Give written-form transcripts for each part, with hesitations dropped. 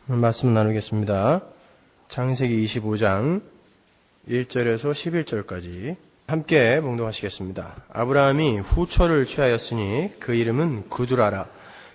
말씀 나누겠습니다. 창세기 25장 1절에서 11절까지 함께 봉독하시겠습니다. 아브라함이 후초를 취하였으니 그 이름은 구두라라.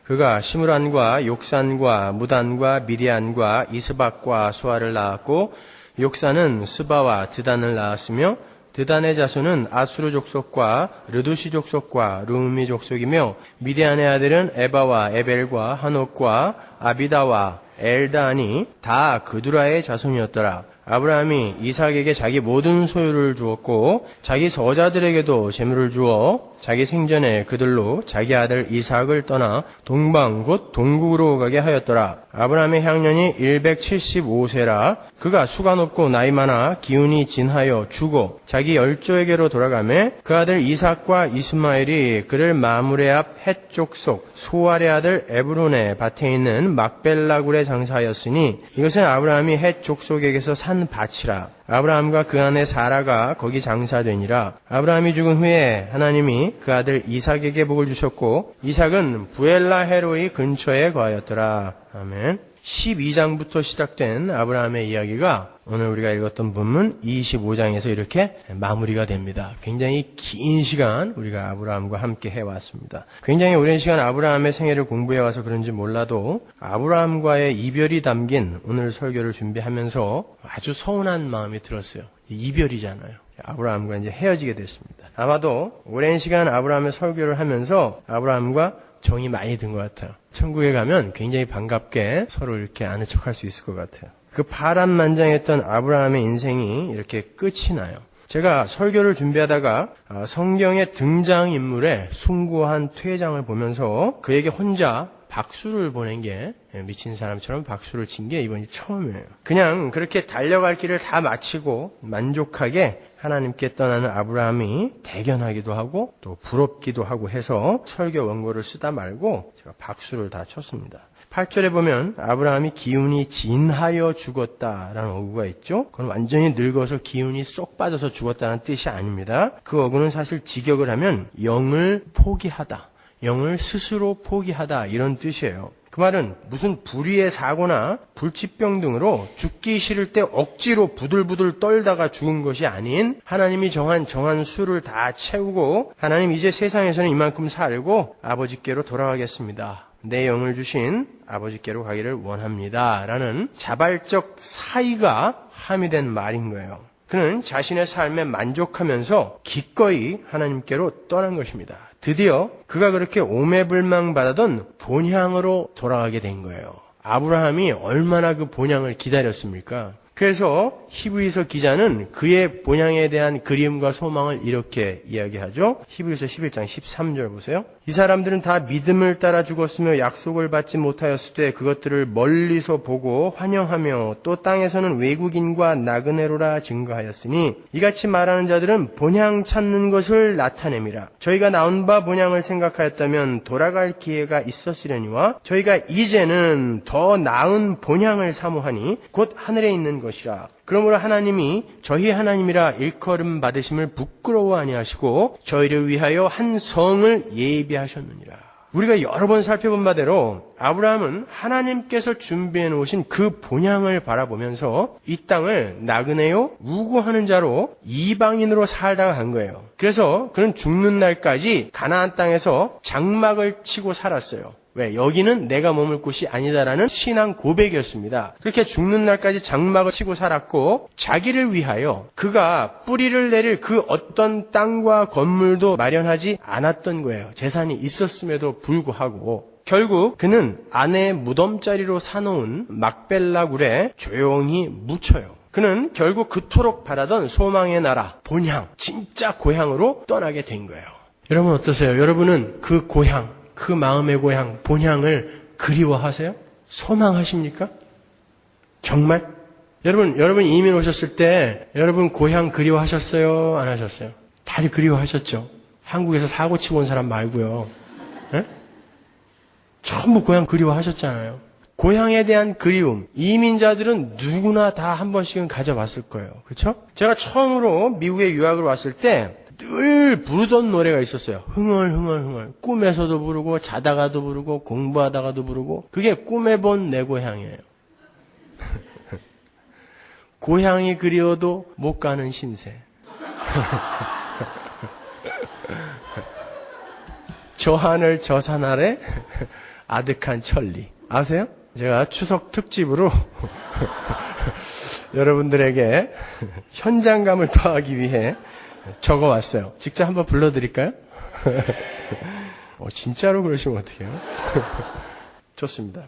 그가 시므란과 욕산과 무단과 미디안과 이스박과 수아를 낳았고, 욕산은 스바와 드단을 낳았으며, 드단의 자손은 아수르 족속과 르두시 족속과 루미 족속이며, 미디안의 아들은 에바와 에벨과 한옥과 아비다와 엘다니 다 그두라의 자손이었더라. 아브라함이 이삭에게 자기 모든 소유를 주었고 자기 서자들에게도 재물을 주어 자기 생전에 그들로 자기 아들 이삭을 떠나 동방 곧 동국으로 가게 하였더라. 아브라함의 향년이 175세라. 그가 수가 높고 나이 많아 기운이 진하여 죽어 자기 열조에게로 돌아가매 그 아들 이삭과 이스마엘이 그를 마므레 앞 헷 족속 소알의 아들 에브론의 밭에 있는 막벨라굴에 장사하였으니 이것은 아브라함이 헷 족속에게서 산 밭이라. 아브라함과 그 아내 사라가 거기 장사되니라. 아브라함이 죽은 후에 하나님이 그 아들 이삭에게 복을 주셨고 이삭은 부엘라헤로이 근처에 거하였더라. 아멘. 12장부터 시작된 아브라함의 이야기가 오늘 우리가 읽었던 본문 25장에서 이렇게 마무리가 됩니다. 굉장히 긴 시간 우리가 아브라함과 함께 해왔습니다. 굉장히 오랜 시간 아브라함의 생애를 공부해와서 그런지 몰라도 아브라함과의 이별이 담긴 오늘 설교를 준비하면서 아주 서운한 마음이 들었어요. 이별이잖아요. 아브라함과 이제 헤어지게 됐습니다. 아마도 오랜 시간 아브라함의 설교를 하면서 아브라함과 정이 많이 든 것 같아요. 천국에 가면 굉장히 반갑게 서로 이렇게 아는 척할 수 있을 것 같아요. 그 파란만장했던 아브라함의 인생이 이렇게 끝이 나요. 제가 설교를 준비하다가 성경의 등장인물의 숭고한 퇴장을 보면서 그에게 혼자 박수를 보낸 게, 미친 사람처럼 박수를 친 게 이번이 처음이에요. 그냥 그렇게 달려갈 길을 다 마치고 만족하게 하나님께 떠나는 아브라함이 대견하기도 하고 또 부럽기도 하고 해서 설교 원고를 쓰다 말고 제가 박수를 다 쳤습니다. 8절에 보면 아브라함이 기운이 진하여 죽었다라는 어구가 있죠. 그건 완전히 늙어서 기운이 쏙 빠져서 죽었다는 뜻이 아닙니다. 그 어구는 사실 직역을 하면 영을 포기하다, 영을 스스로 포기하다 이런 뜻이에요. 그 말은 무슨 불의의 사고나 불치병 등으로 죽기 싫을 때 억지로 부들부들 떨다가 죽은 것이 아닌 하나님이 정한 수를 다 채우고 하나님 이제 세상에서는 이만큼 살고 아버지께로 돌아가겠습니다. 내 영을 주신 아버지께로 가기를 원합니다. 라는 자발적 사의가 함유된 말인 거예요. 그는 자신의 삶에 만족하면서 기꺼이 하나님께로 떠난 것입니다. 드디어 그가 그렇게 오매불망받았던 본향으로 돌아가게 된 거예요. 아브라함이 얼마나 그 본향을 기다렸습니까? 그래서 히브리서 기자는 그의 본향에 대한 그리움과 소망을 이렇게 이야기하죠. 히브리서 11장 13절 보세요. 이 사람들은 다 믿음을 따라 죽었으며 약속을 받지 못하였을 때 그것들을 멀리서 보고 환영하며 또 땅에서는 외국인과 나그네로라 증거하였으니 이같이 말하는 자들은 본향 찾는 것을 나타냄이라. 저희가 나온 바 본향을 생각하였다면 돌아갈 기회가 있었으려니와 저희가 이제는 더 나은 본향을 사모하니 곧 하늘에 있는 것이라. 그러므로 하나님이 저희 하나님이라 일컬음 받으심을 부끄러워 아니하시고 저희를 위하여 한 성을 예비하셨느니라. 우리가 여러 번 살펴본 바대로 아브라함은 하나님께서 준비해 놓으신 그 본향을 바라보면서 이 땅을 나그네요 우고하는 자로 이방인으로 살다가 간 거예요. 그래서 그는 죽는 날까지 가나안 땅에서 장막을 치고 살았어요. 왜? 여기는 내가 머물 곳이 아니다라는 신앙 고백이었습니다. 그렇게 죽는 날까지 장막을 치고 살았고 자기를 위하여 그가 뿌리를 내릴 그 어떤 땅과 건물도 마련하지 않았던 거예요. 재산이 있었음에도 불구하고 결국 그는 아내의 무덤자리로 사놓은 막벨라굴에 조용히 묻혀요. 그는 결국 그토록 바라던 소망의 나라, 본향, 진짜 고향으로 떠나게 된 거예요. 여러분 어떠세요? 여러분은 그 고향, 그 마음의 고향, 본향을 그리워하세요? 소망하십니까? 정말? 여러분 이민 오셨을 때 여러분 고향 그리워하셨어요? 안 하셨어요? 다들 그리워하셨죠? 한국에서 사고 치고 온 사람 말고요. 네? 전부 고향 그리워하셨잖아요. 고향에 대한 그리움, 이민자들은 누구나 다 한 번씩은 가져봤을 거예요. 그렇죠? 제가 처음으로 미국에 유학을 왔을 때 늘 부르던 노래가 있었어요. 흥얼흥얼흥얼. 꿈에서도 부르고 자다가도 부르고 공부하다가도 부르고 그게 꿈에 본 내 고향이에요. 고향이 그리워도 못 가는 신세. 저 하늘 저 산 아래 아득한 천리. 아세요? 제가 추석 특집으로 여러분들에게 현장감을 더하기 위해 적어왔어요. 직접 한번 불러드릴까요? 진짜로 그러시면 어떡해요? 좋습니다.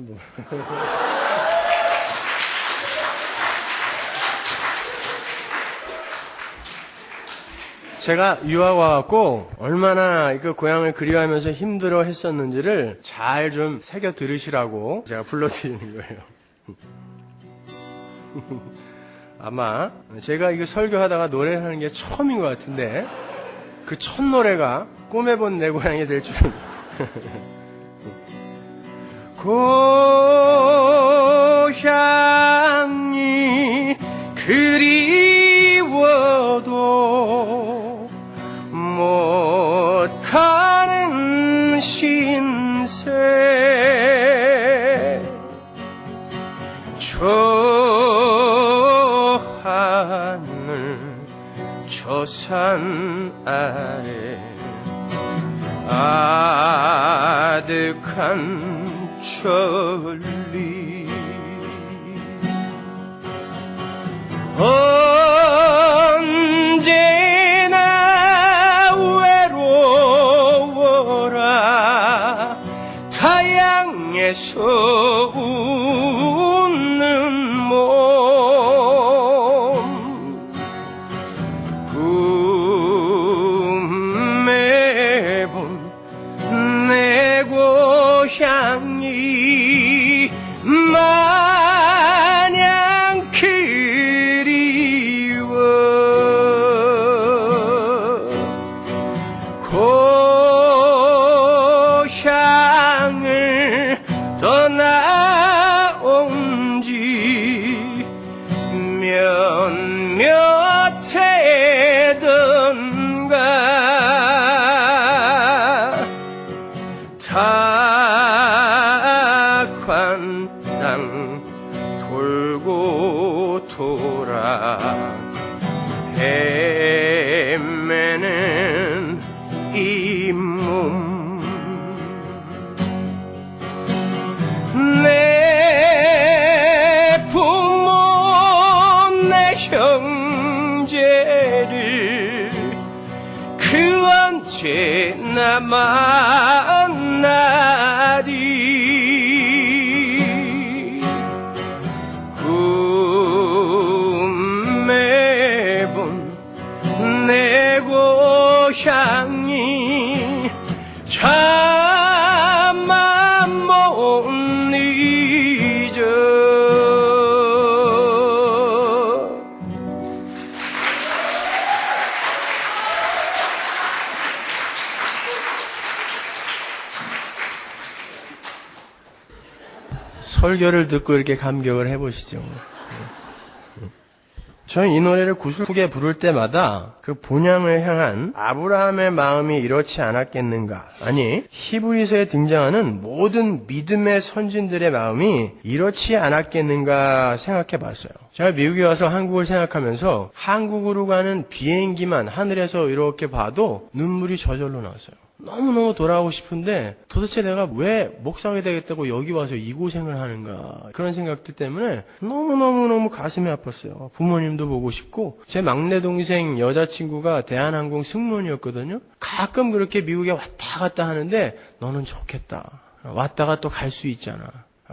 제가 유학 와갖고 얼마나 그 고향을 그리워하면서 힘들어 했었는지를 잘 좀 새겨 들으시라고 제가 불러드리는 거예요. 아마 제가 이거 설교하다가 노래를 하는 게 처음인 것 같은데 그 첫 노래가 꿈에본 내 고향이 될 줄은. 고향이 그리워도 못 가는 신세 저 하늘 저 산 아래 아득한 천리 언제나 외로워라 타양에서 웃는 몸 꿈에 본 내 고향이 마냥 그리워 고향을 떠나온 지 몇몇 해던가 탁한 땅 돌고 돌아 헤매는 이 몸 내 부모 내 형제를 그 언제나 만나리 꿈에 본 내 고향이 차마 못 잊어 설교를 듣고 이렇게 감격을 해보시죠. 저는 이 노래를 구슬프게 부를 때마다 그 본향을 향한 아브라함의 마음이 이렇지 않았겠는가. 아니, 히브리서에 등장하는 모든 믿음의 선진들의 마음이 이렇지 않았겠는가 생각해 봤어요. 제가 미국에 와서 한국을 생각하면서 한국으로 가는 비행기만 하늘에서 이렇게 봐도 눈물이 저절로 나왔어요. 너무너무 돌아가고 싶은데 도대체 내가 왜 목사가 되겠다고 여기 와서 이 고생을 하는가 그런 생각들 때문에 너무너무 가슴이 아팠어요. 부모님도 보고 싶고 제 막내 동생 여자친구가 대한항공 승무원이었거든요. 가끔 그렇게 미국에 왔다 갔다 하는데 너는 좋겠다. 왔다가 또 갈 수 있잖아.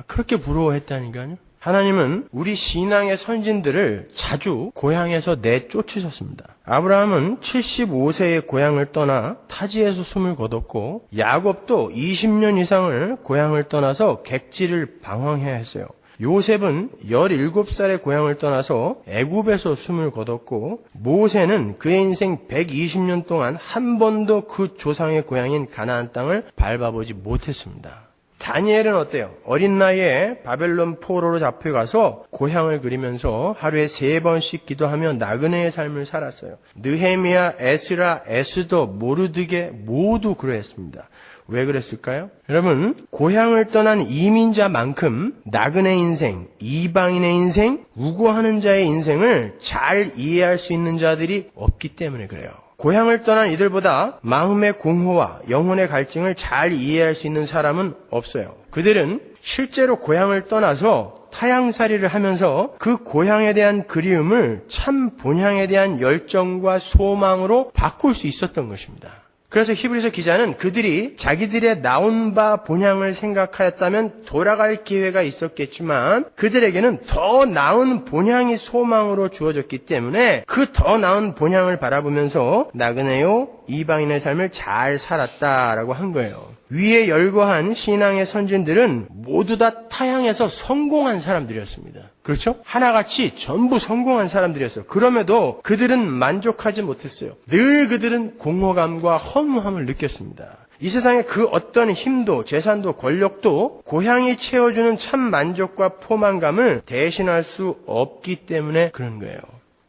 그렇게 부러워했다니까요. 하나님은 우리 신앙의 선진들을 자주 고향에서 내쫓으셨습니다. 아브라함은 75세의 고향을 떠나 타지에서 숨을 거뒀고 야곱도 20년 이상을 고향을 떠나서 객지를 방황해야 했어요. 요셉은 17살의 고향을 떠나서 애굽에서 숨을 거뒀고 모세는 그의 인생 120년 동안 한 번도 그 조상의 고향인 가나안 땅을 밟아보지 못했습니다. 다니엘은 어때요? 어린 나이에 바벨론 포로로 잡혀가서 고향을 그리면서 하루에 3번씩 기도하며 나그네의 삶을 살았어요. 느헤미야, 에스라, 에스더, 모르드게 모두 그러했습니다. 왜 그랬을까요? 여러분, 고향을 떠난 이민자만큼 나그네 인생, 이방인의 인생, 우고하는 자의 인생을 잘 이해할 수 있는 자들이 없기 때문에 그래요. 고향을 떠난 이들보다 마음의 공허와 영혼의 갈증을 잘 이해할 수 있는 사람은 없어요. 그들은 실제로 고향을 떠나서 타향살이를 하면서 그 고향에 대한 그리움을 참 본향에 대한 열정과 소망으로 바꿀 수 있었던 것입니다. 그래서 히브리서 기자는 그들이 자기들의 나온 바 본향을 생각하였다면 돌아갈 기회가 있었겠지만 그들에게는 더 나은 본향이 소망으로 주어졌기 때문에 그 더 나은 본향을 바라보면서 나그네요 이방인의 삶을 잘 살았다라고 한 거예요. 위에 열거한 신앙의 선진들은 모두 다 타향에서 성공한 사람들이었습니다. 그렇죠? 하나같이 전부 성공한 사람들이었어요. 그럼에도 그들은 만족하지 못했어요. 늘 그들은 공허감과 허무함을 느꼈습니다. 이 세상의 그 어떤 힘도 재산도 권력도 고향이 채워주는 참 만족과 포만감을 대신할 수 없기 때문에 그런 거예요.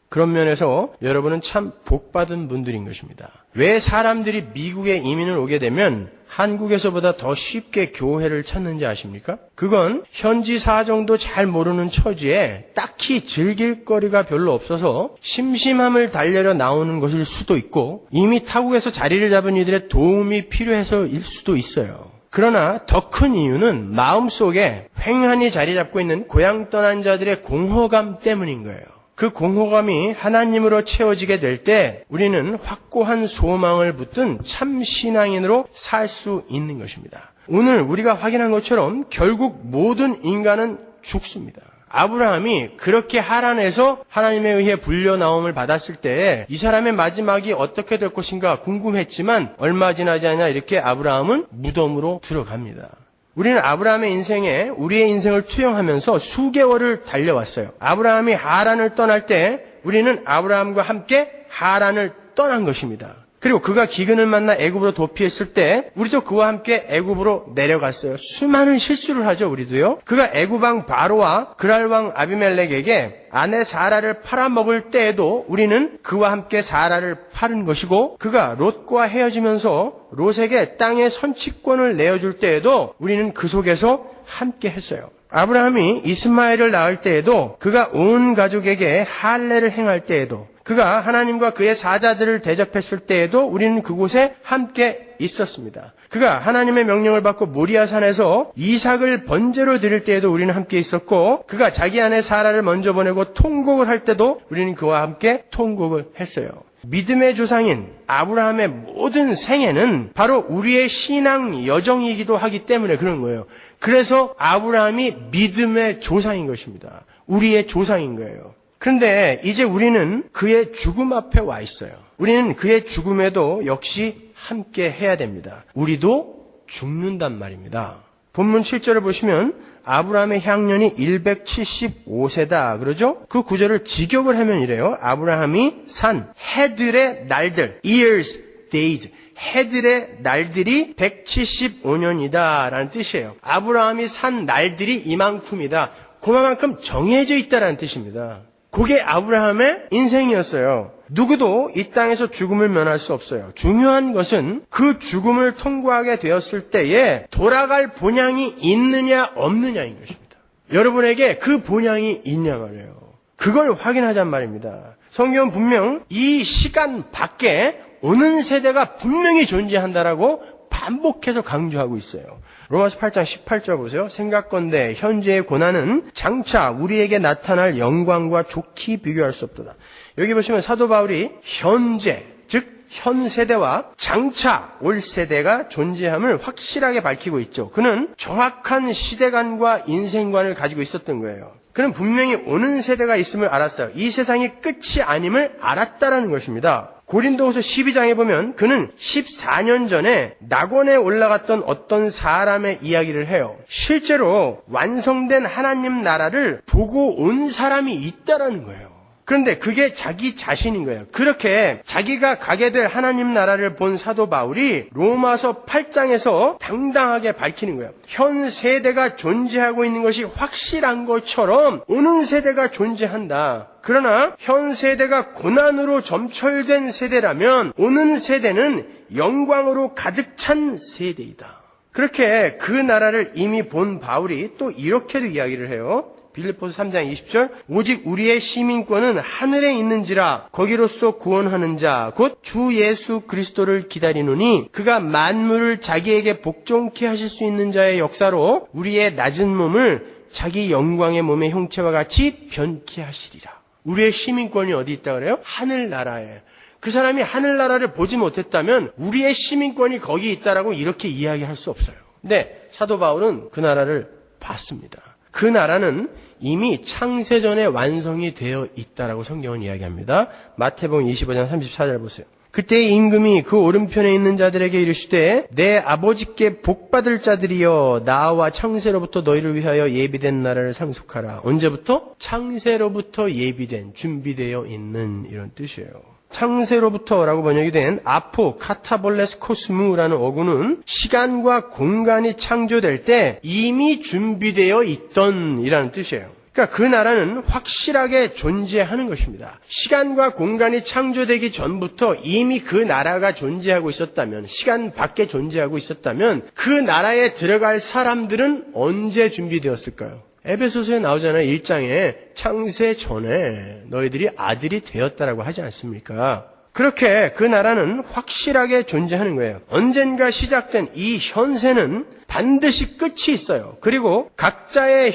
그런 면에서 여러분은 참 복받은 분들인 것입니다. 왜 사람들이 미국에 이민을 오게 되면 한국에서보다 더 쉽게 교회를 찾는지 아십니까? 그건 현지 사정도 잘 모르는 처지에 딱히 즐길 거리가 별로 없어서 심심함을 달래려 나오는 것일 수도 있고 이미 타국에서 자리를 잡은 이들의 도움이 필요해서일 수도 있어요. 그러나 더 큰 이유는 마음속에 횡하니 자리 잡고 있는 고향 떠난 자들의 공허감 때문인 거예요. 그 공허감이 하나님으로 채워지게 될 때 우리는 확고한 소망을 붙든 참 신앙인으로 살 수 있는 것입니다. 오늘 우리가 확인한 것처럼 결국 모든 인간은 죽습니다. 아브라함이 그렇게 하란에서 하나님에 의해 불려 나옴을 받았을 때 이 사람의 마지막이 어떻게 될 것인가 궁금했지만 얼마 지나지 않아 이렇게 아브라함은 무덤으로 들어갑니다. 우리는 아브라함의 인생에 우리의 인생을 투영하면서 수개월을 달려왔어요. 아브라함이 하란을 떠날 때 우리는 아브라함과 함께 하란을 떠난 것입니다. 그리고 그가 기근을 만나 애굽으로 도피했을 때 우리도 그와 함께 애굽으로 내려갔어요. 수많은 실수를 하죠, 우리도요. 그가 애굽왕 바로와 그랄왕 아비멜렉에게 아내 사라를 팔아먹을 때에도 우리는 그와 함께 사라를 팔은 것이고 그가 롯과 헤어지면서 롯에게 땅의 선취권을 내어줄 때에도 우리는 그 속에서 함께 했어요. 아브라함이 이스마엘을 낳을 때에도 그가 온 가족에게 할례를 행할 때에도 그가 하나님과 그의 사자들을 대접했을 때에도 우리는 그곳에 함께 있었습니다. 그가 하나님의 명령을 받고 모리아산에서 이삭을 번제로 드릴 때에도 우리는 함께 있었고 그가 자기 아내 사라를 먼저 보내고 통곡을 할 때도 우리는 그와 함께 통곡을 했어요. 믿음의 조상인 아브라함의 모든 생애는 바로 우리의 신앙 여정이기도 하기 때문에 그런 거예요. 그래서 아브라함이 믿음의 조상인 것입니다. 우리의 조상인 거예요. 그런데 이제 우리는 그의 죽음 앞에 와 있어요. 우리는 그의 죽음에도 역시 함께 해야 됩니다. 우리도 죽는단 말입니다. 본문 7절을 보시면 아브라함의 향년이 175세다 그러죠? 그 구절을 직역을 하면 이래요. 아브라함이 산 해들의 날들, years, days, 해들의 날들이 175년이다 라는 뜻이에요. 아브라함이 산 날들이 이만큼이다. 그만큼 정해져 있다라는 뜻입니다. 그게 아브라함의 인생이었어요. 누구도 이 땅에서 죽음을 면할 수 없어요. 중요한 것은 그 죽음을 통과하게 되었을 때에 돌아갈 본향이 있느냐 없느냐인 것입니다. 여러분에게 그 본향이 있냐 말이에요. 그걸 확인하자는 말입니다. 성경은 분명 이 시간 밖에 오는 세대가 분명히 존재한다라고 반복해서 강조하고 있어요. 로마서 8장 18절 보세요. 생각건대 현재의 고난은 장차 우리에게 나타날 영광과 좋게 비교할 수 없도다. 여기 보시면 사도 바울이 현재, 즉 현 세대와 장차 올 세대가 존재함을 확실하게 밝히고 있죠. 그는 정확한 시대관과 인생관을 가지고 있었던 거예요. 그는 분명히 오는 세대가 있음을 알았어요. 이 세상이 끝이 아님을 알았다라는 것입니다. 고린도후서 12장에 보면 그는 14년 전에 낙원에 올라갔던 어떤 사람의 이야기를 해요. 실제로 완성된 하나님 나라를 보고 온 사람이 있다라는 거예요. 그런데 그게 자기 자신인 거예요. 그렇게 자기가 가게 될 하나님 나라를 본 사도 바울이 로마서 8장에서 당당하게 밝히는 거예요. 현 세대가 존재하고 있는 것이 확실한 것처럼 오는 세대가 존재한다. 그러나 현 세대가 고난으로 점철된 세대라면 오는 세대는 영광으로 가득 찬 세대이다. 그렇게 그 나라를 이미 본 바울이 또 이렇게도 이야기를 해요. 빌립보서 3장 20절 오직 우리의 시민권은 하늘에 있는지라 거기로서 구원하는 자 곧 주 예수 그리스도를 기다리노니 그가 만물을 자기에게 복종케 하실 수 있는 자의 역사로 우리의 낮은 몸을 자기 영광의 몸의 형체와 같이 변케 하시리라. 우리의 시민권이 어디 있다 그래요? 하늘나라에. 그 사람이 하늘나라를 보지 못했다면 우리의 시민권이 거기 있다라고 이렇게 이야기할 수 없어요. 근데 사도 바울은 그 나라를 봤습니다. 그 나라는 이미 창세전에 완성이 되어 있다라고 성경은 이야기합니다. 마태복음 25장 34절 보세요. 그때 임금이 그 오른편에 있는 자들에게 이르시되 내 아버지께 복받을 자들이여 나와 창세로부터 너희를 위하여 예비된 나라를 상속하라. 언제부터? 창세로부터 예비된, 준비되어 있는 이런 뜻이에요. 창세로부터라고 번역이 된 아포 카타볼레스 코스무라는 어구는 시간과 공간이 창조될 때 이미 준비되어 있던 이라는 뜻이에요. 그러니까 그 나라는 확실하게 존재하는 것입니다. 시간과 공간이 창조되기 전부터 이미 그 나라가 존재하고 있었다면, 시간 밖에 존재하고 있었다면 그 나라에 들어갈 사람들은 언제 준비되었을까요? 에베소서에 나오잖아요. 1장에 창세 전에 너희들이 아들이 되었다라고 하지 않습니까? 그렇게 그 나라는 확실하게 존재하는 거예요. 언젠가 시작된 이 현세는 반드시 끝이 있어요. 그리고 각자의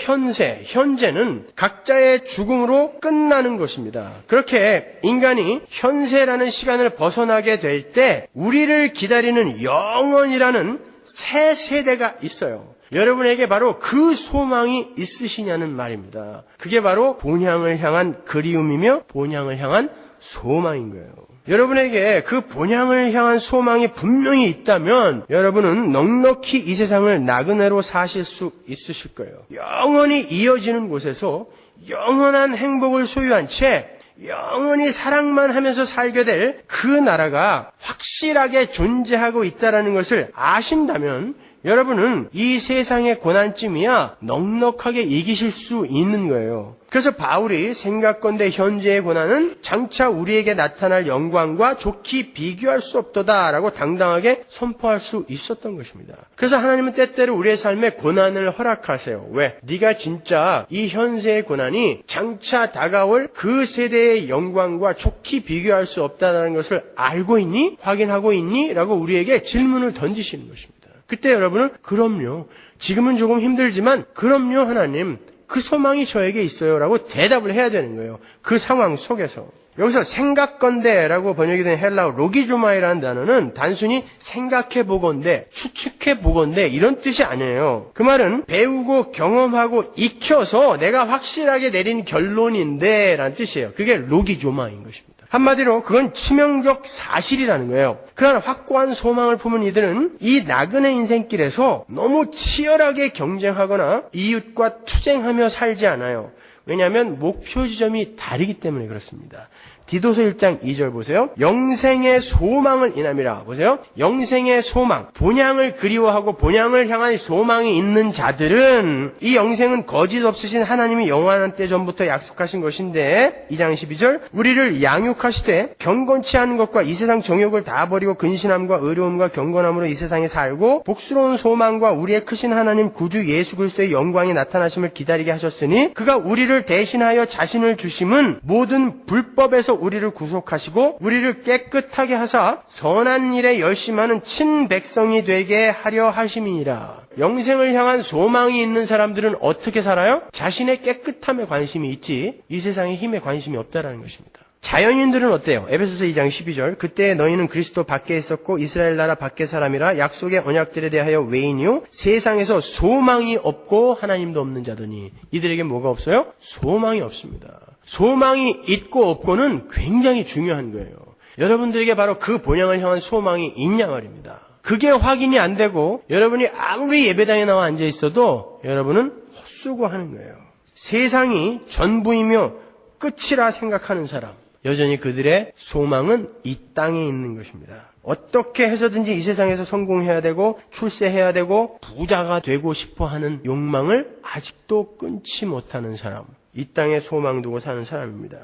현재는 각자의 죽음으로 끝나는 것입니다. 그렇게 인간이 현세라는 시간을 벗어나게 될 때 우리를 기다리는 영원이라는 새 세대가 있어요. 여러분에게 바로 그 소망이 있으시냐는 말입니다. 그게 바로 본향을 향한 그리움이며 본향을 향한 소망인 거예요. 여러분에게 그 본향을 향한 소망이 분명히 있다면 여러분은 넉넉히 이 세상을 나그네로 사실 수 있으실 거예요. 영원히 이어지는 곳에서 영원한 행복을 소유한 채 영원히 사랑만 하면서 살게 될 그 나라가 확실하게 존재하고 있다는 것을 아신다면 여러분은 이 세상의 고난쯤이야 넉넉하게 이기실 수 있는 거예요. 그래서 바울이 생각건대 현재의 고난은 장차 우리에게 나타날 영광과 좋게 비교할 수 없도다라고 당당하게 선포할 수 있었던 것입니다. 그래서 하나님은 때때로 우리의 삶에 고난을 허락하세요. 왜? 네가 진짜 이 현세의 고난이 장차 다가올 그 세대의 영광과 좋게 비교할 수 없다는 것을 알고 있니? 확인하고 있니? 라고 우리에게 질문을 던지시는 것입니다. 그때 여러분은 그럼요. 지금은 조금 힘들지만 그럼요 하나님. 그 소망이 저에게 있어요 라고 대답을 해야 되는 거예요. 그 상황 속에서. 여기서 생각건대라고 번역이 된 헬라어 로기조마이라는 단어는 단순히 생각해보건대, 추측해보건대 이런 뜻이 아니에요. 그 말은 배우고 경험하고 익혀서 내가 확실하게 내린 결론인데 라는 뜻이에요. 그게 로기조마인 것입니다. 한마디로 그건 치명적 사실이라는 거예요. 그러나 확고한 소망을 품은 이들은 이 나그네 인생길에서 너무 치열하게 경쟁하거나 이웃과 투쟁하며 살지 않아요. 왜냐하면 목표 지점이 다르기 때문에 그렇습니다. 디도서 1장 2절 보세요. 영생의 소망을 인함이라. 보세요. 영생의 소망. 본향을 그리워하고 본향을 향한 소망이 있는 자들은 이 영생은 거짓 없으신 하나님이 영원한 때 전부터 약속하신 것인데 2장 12절 우리를 양육하시되 경건치 않은 것과 이 세상 정욕을 다 버리고 근신함과 의로움과 경건함으로 이 세상에 살고 복스러운 소망과 우리의 크신 하나님 구주 예수 그리스도의 영광이 나타나심을 기다리게 하셨으니 그가 우리를 대신하여 자신을 주심은 모든 불법에서 우리를 구속하시고 우리를 깨끗하게 하사 선한 일에 열심하는 친백성이 되게 하려 하심이니라. 영생을 향한 소망이 있는 사람들은 어떻게 살아요? 자신의 깨끗함에 관심이 있지 이 세상의 힘에 관심이 없다라는 것입니다. 자연인들은 어때요? 에베소서 2장 12절 그때 너희는 그리스도 밖에 있었고 이스라엘 나라 밖의 사람이라 약속의 언약들에 대하여 외인이요 세상에서 소망이 없고 하나님도 없는 자더니 이들에게 뭐가 없어요? 소망이 없습니다. 소망이 있고 없고는 굉장히 중요한 거예요. 여러분들에게 바로 그 본향을 향한 소망이 있냐 말입니다. 그게 확인이 안 되고 여러분이 아무리 예배당에 나와 앉아 있어도 여러분은 헛수고하는 거예요. 세상이 전부이며 끝이라 생각하는 사람 여전히 그들의 소망은 이 땅에 있는 것입니다. 어떻게 해서든지 이 세상에서 성공해야 되고 출세해야 되고 부자가 되고 싶어하는 욕망을 아직도 끊지 못하는 사람 이 땅에 소망 두고 사는 사람입니다.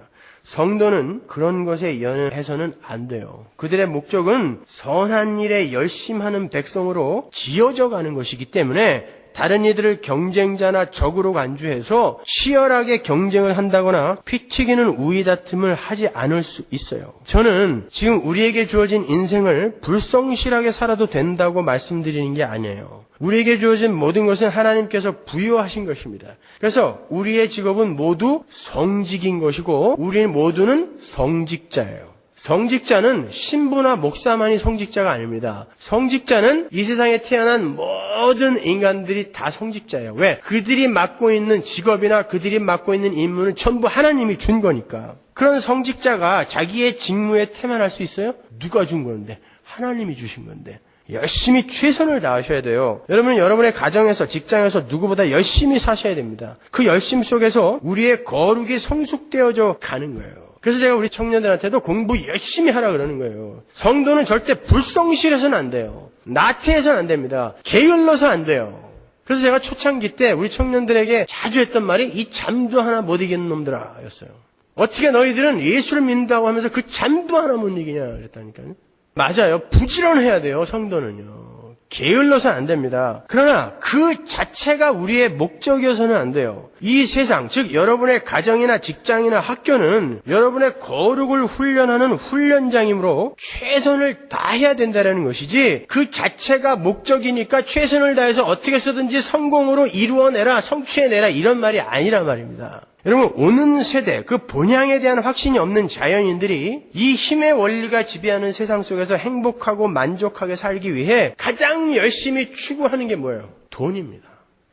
성도는 그런 것에 연연해서는 안 돼요. 그들의 목적은 선한 일에 열심하는 백성으로 지어져 가는 것이기 때문에 다른 이들을 경쟁자나 적으로 간주해서 치열하게 경쟁을 한다거나 피 튀기는 우위 다툼을 하지 않을 수 있어요. 저는 지금 우리에게 주어진 인생을 불성실하게 살아도 된다고 말씀드리는 게 아니에요. 우리에게 주어진 모든 것은 하나님께서 부여하신 것입니다. 그래서 우리의 직업은 모두 성직인 것이고 우리 모두는 성직자예요. 성직자는 신부나 목사만이 성직자가 아닙니다. 성직자는 이 세상에 태어난 모든 인간들이 다 성직자예요. 왜? 그들이 맡고 있는 직업이나 그들이 맡고 있는 임무는 전부 하나님이 준 거니까. 그런 성직자가 자기의 직무에 태만할 수 있어요? 누가 준 건데? 하나님이 주신 건데. 열심히 최선을 다하셔야 돼요. 여러분은 여러분의 가정에서, 직장에서 누구보다 열심히 사셔야 됩니다. 그 열심 속에서 우리의 거룩이 성숙되어져 가는 거예요. 그래서 제가 우리 청년들한테도 공부 열심히 하라 그러는 거예요. 성도는 절대 불성실해서는 안 돼요. 나태해서는 안 됩니다. 게을러서 안 돼요. 그래서 제가 초창기 때 우리 청년들에게 자주 했던 말이 이 잠도 하나 못 이기는 놈들아 였어요. 어떻게 너희들은 예수를 믿는다고 하면서 그 잠도 하나 못 이기냐 그랬다니까요. 맞아요. 부지런해야 돼요. 성도는요. 게을러서 안 됩니다. 그러나 그 자체가 우리의 목적이어서는 안 돼요. 이 세상, 즉 여러분의 가정이나 직장이나 학교는 여러분의 거룩을 훈련하는 훈련장이므로 최선을 다해야 된다는 것이지 그 자체가 목적이니까 최선을 다해서 어떻게 쓰든지 성공으로 이루어내라, 성취해내라 이런 말이 아니란 말입니다. 여러분, 오는 세대, 그 본향에 대한 확신이 없는 자연인들이 이 힘의 원리가 지배하는 세상 속에서 행복하고 만족하게 살기 위해 가장 열심히 추구하는 게 뭐예요? 돈입니다.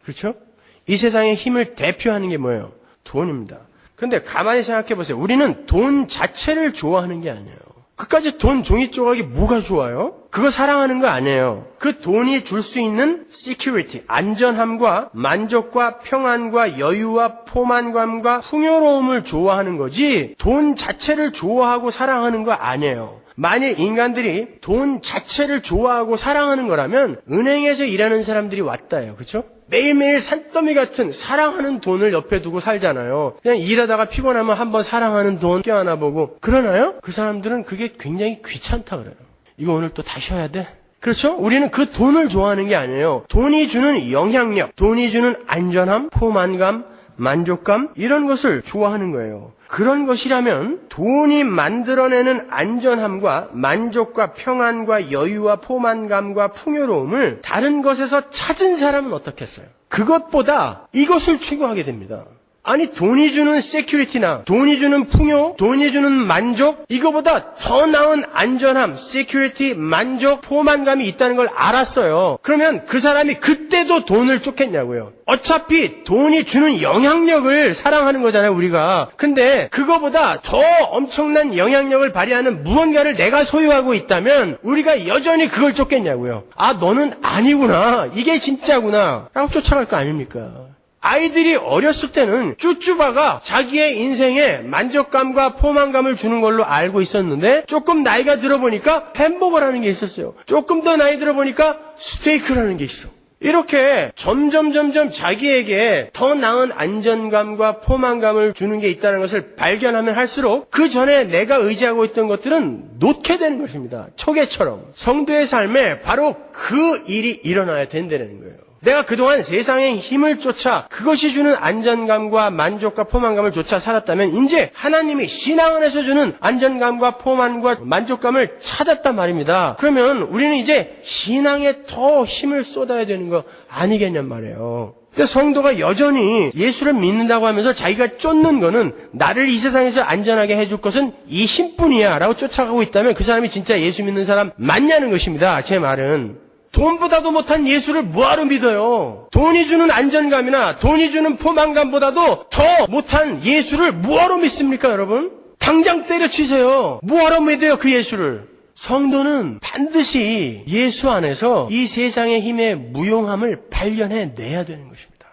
그렇죠? 이 세상의 힘을 대표하는 게 뭐예요? 돈입니다. 그런데 가만히 생각해 보세요. 우리는 돈 자체를 좋아하는 게 아니에요. 그까지 돈 종이 조각이 뭐가 좋아요? 그거 사랑하는 거 아니에요. 그 돈이 줄 수 있는 security, 안전함과 만족과 평안과 여유와 포만감과 풍요로움을 좋아하는 거지 돈 자체를 좋아하고 사랑하는 거 아니에요. 만일 인간들이 돈 자체를 좋아하고 사랑하는 거라면 은행에서 일하는 사람들이 왔다예요. 그렇죠? 매일매일 산더미 같은 사랑하는 돈을 옆에 두고 살잖아요. 그냥 일하다가 피곤하면 한번 사랑하는 돈 껴안아 보고 그러나요? 그 사람들은 그게 굉장히 귀찮다 그래요. 이거 오늘 또 다시 해야 돼? 그렇죠? 우리는 그 돈을 좋아하는 게 아니에요. 돈이 주는 영향력, 돈이 주는 안전함, 포만감, 만족감 이런 것을 좋아하는 거예요. 그런 것이라면 돈이 만들어내는 안전함과 만족과 평안과 여유와 포만감과 풍요로움을 다른 것에서 찾은 사람은 어떻겠어요? 그것보다 이것을 추구하게 됩니다. 아니 돈이 주는 세큐리티나 돈이 주는 풍요, 돈이 주는 만족 이거보다 더 나은 안전함, 세큐리티, 만족, 포만감이 있다는 걸 알았어요. 그러면 그 사람이 그때도 돈을 쫓겠냐고요. 어차피 돈이 주는 영향력을 사랑하는 거잖아요, 우리가. 근데 그거보다 더 엄청난 영향력을 발휘하는 무언가를 내가 소유하고 있다면 우리가 여전히 그걸 쫓겠냐고요. 아, 너는 아니구나. 이게 진짜구나. 라고 쫓아갈 거 아닙니까? 아이들이 어렸을 때는 쭈쭈바가 자기의 인생에 만족감과 포만감을 주는 걸로 알고 있었는데 조금 나이가 들어보니까 햄버거라는 게 있었어요. 조금 더 나이 들어보니까 스테이크라는 게 있어. 이렇게 점점 자기에게 더 나은 안전감과 포만감을 주는 게 있다는 것을 발견하면 할수록 그 전에 내가 의지하고 있던 것들은 놓게 되는 것입니다. 초계처럼. 성도의 삶에 바로 그 일이 일어나야 된다는 거예요. 내가 그동안 세상의 힘을 쫓아 그것이 주는 안전감과 만족과 포만감을 쫓아 살았다면 이제 하나님이 신앙 안에서 주는 안전감과 포만과 만족감을 찾았단 말입니다. 그러면 우리는 이제 신앙에 더 힘을 쏟아야 되는 거 아니겠냔 말이에요. 근데 성도가 여전히 예수를 믿는다고 하면서 자기가 쫓는 거는 나를 이 세상에서 안전하게 해줄 것은 이 힘뿐이야 라고 쫓아가고 있다면 그 사람이 진짜 예수 믿는 사람 맞냐는 것입니다. 제 말은. 돈보다도 못한 예수를 뭐하러 믿어요? 돈이 주는 안전감이나 돈이 주는 포만감보다도 더 못한 예수를 뭐하러 믿습니까, 여러분? 당장 때려치세요. 뭐하러 믿어요, 그 예수를? 성도는 반드시 예수 안에서 이 세상의 힘의 무용함을 발견해내야 되는 것입니다.